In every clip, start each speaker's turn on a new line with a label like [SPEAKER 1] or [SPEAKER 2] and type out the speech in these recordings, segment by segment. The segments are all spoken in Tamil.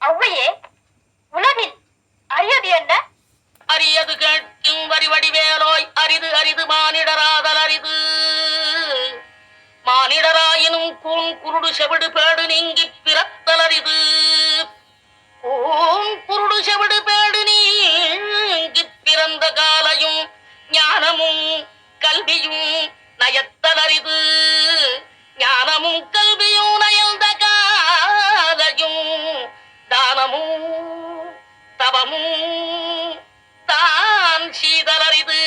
[SPEAKER 1] ஔவையே, உலகில் அரியது என்ன?
[SPEAKER 2] அரியது கேட்கும் வரிவடிவேலோய், அரிது அரிது மானிடராதல் அரிது. மானிடராயினும் கூன் குருடு செவிடு பேடு நீங்கி பிறத்தல் அரிது. கூன் குருடு செவிடு பேடு நீங்கி பிறந்த காலையும் ஞானமும் கல்வியும் நயத்தல் அரிது. ஞானமும் கல்வியும் நயந்த காலையும் தானமும் தவமும் தான் சீதலரிது.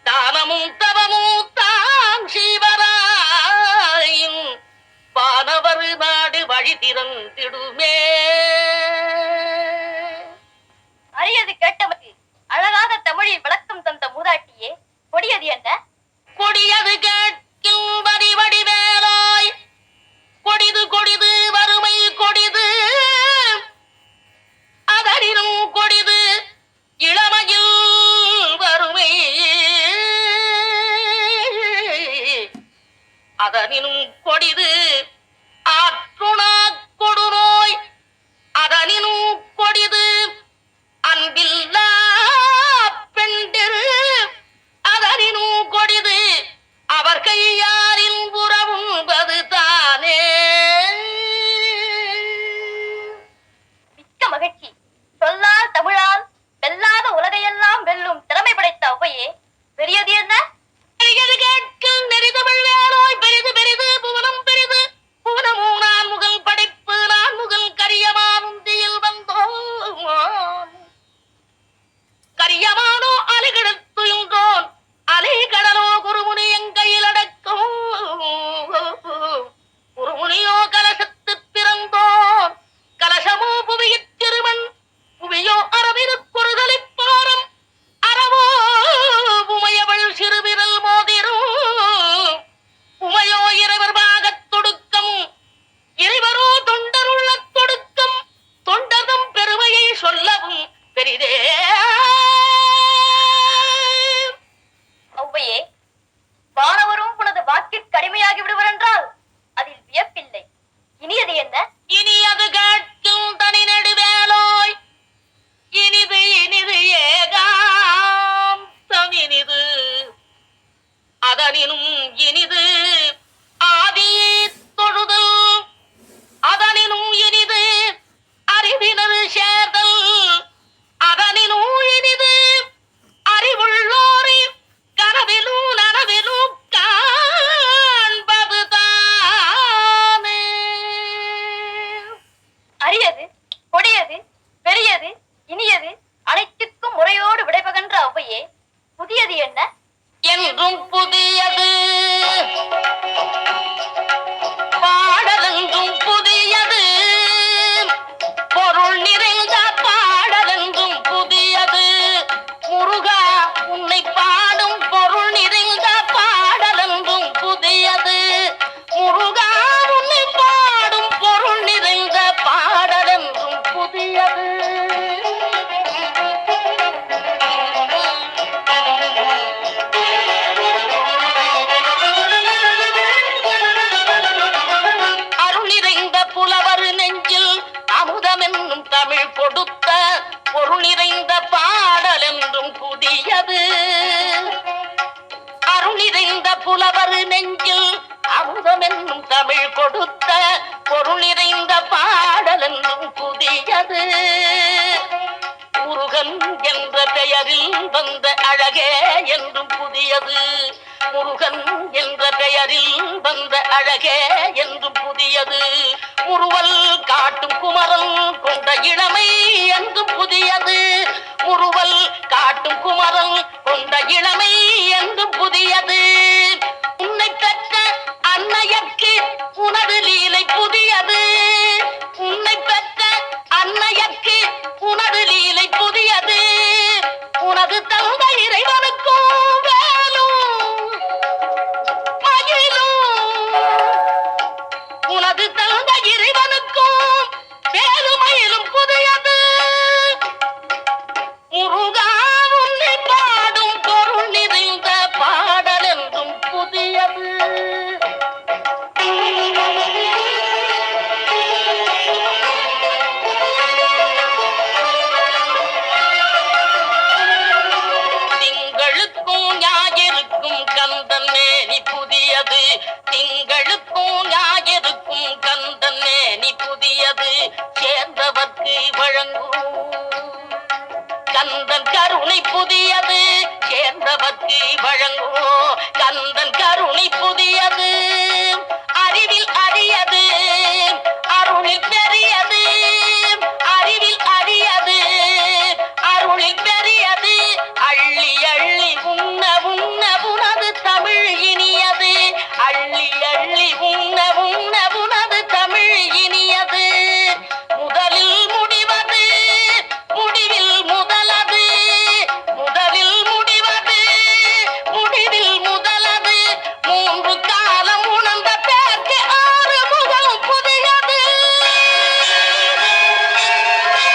[SPEAKER 2] தானமும் தவமும் தான் சீவராயின் வானவர் நாடு வழி திறந்திடுமே.
[SPEAKER 1] அரியது கேட்டவருக்கு அழகாக தமிழில் விளக்கம் தந்த மூதாட்டியே, கொடியது என்ன?
[SPEAKER 2] கொடியது கேட்கும் வடிவடிவேலாய், கொடிது கொடிது வறுமை கொடிது, அதனினும் கொடிது இளமையில் வறுமை. அதனினும் கொடிது ஆற்றுணா கொடுநோய், அதனினும் கொடிது அன்பில்லா பெண்டிரு, அதனினும் கொடிது அவர் கையாரின் புறவும்பது தானே.
[SPEAKER 1] மிக்க மகிழ்ச்சி. சொல்லால் தமிழால் வெல்லாத உலகையெல்லாம் வெல்லும் திறமை படைத்த ஔவையே, பெரியது என்ன?
[SPEAKER 2] பெரியது கேட்கும் நெறிதமிழ் வேலோய், பெரிது பெரிது புவனம் பெரிது. புவனமோ நான் முகல் படைப்பு, நான் முகல் கரியமானுந்தியில் வந்தோம். கரியமானோ அலைகடத்துயின்றோன், அலைகடலோ குருமுனி எங்கையில் அடக்கும். குருமுனியோ கலசத்து பிறந்தோன், கலசமோ புவியிற் திருமண், புவியோ அரவிரு குறுதலிப்பாரம், அறவோ உமையவள் சிறுவிரல் மோதிரும். உமையோ இறைவர் பாகத் தொடுக்கம், இறைவரோ தொண்டருள்ள தொடுக்கம். தொண்டரும் பெருமையை சொல்லவும் பெரிதே.
[SPEAKER 1] ஔவையே, வானவரும் உனது வாக்கிற்கு அடிமையாகி விடுவர் என்றால் அதில் வியப்பில்லை. இனியது என்ன?
[SPEAKER 2] இனியது கேட்கும் தனி நெடுவேலோய், இனிது இனிது ஏகாந்தம் இனிது, அதனினும் இனிது ஆதியை தொழுதல், அதனினும் இனிது அறிவினது சேர்தல், அதனினும் இனிது அறிவுள்ளோரை கனவிலும் நனவிலும் காண்பது தானே.
[SPEAKER 1] அரியது, கொடியது, பெரியது, இனியது அனைத்திற்கும் முறையோடு விடைபகன்ற ஔவையே, புதியது என்ன?
[SPEAKER 2] என்றும் புதியது பாடலென்றும் புதியது, பொருள் நிறைந்த பாடலென்றும் புதியது. முருகா உன்னை பாடும் பொருள் நிறைந்த பாடலென்றும் புதியது. முருகா உன்னை பாடும் பொருள் நிறைந்த பாடலென்றும் புதியது. அருள் நிறைந்த புலவர் நெஞ்சில் அமுதமென்னும் தமிழ் கொடுத்த பொருள் நிறைந்த பாடல் என்றும் புதியது. அருள் நிறைந்த புலவர் நெஞ்சில் அமுதமென்னும் தமிழ் கொடுத்த பொருள் நிறைந்த பாடல் என்றும் புதியது. முருகன் என்ற பெயரில் வந்த அழகே என்றும் புதியது. முருகன் என்ற பெயரில் வந்த அழகே என்றும் புதியது. முறுவல் காட்டும் குமரன் கொண்ட இளமை என்றும் புதியது. முறுவல் காட்டும் குமரன் கொண்ட இளமை என்றும் புதியது. உன்னை பெற்ற அன்னையர்க்கு உனது லீலை புதியது. உன்னை பெற்ற அன்னையர்க்கு உனது லீலை புதியது. உனது தந்தை இறைவனுக்கும் வேலும் மயிலும், உனது தந்தை இறைவனுக்கும் வேலுமயிலும் புதியது. முருகா உன்னை பாடும் பொருள் நிறை சேர்ந்தவர்க்கு வழங்கும். கந்தன் கருணை புதியது சேர்ந்தவர்க்கு வழங்கும்.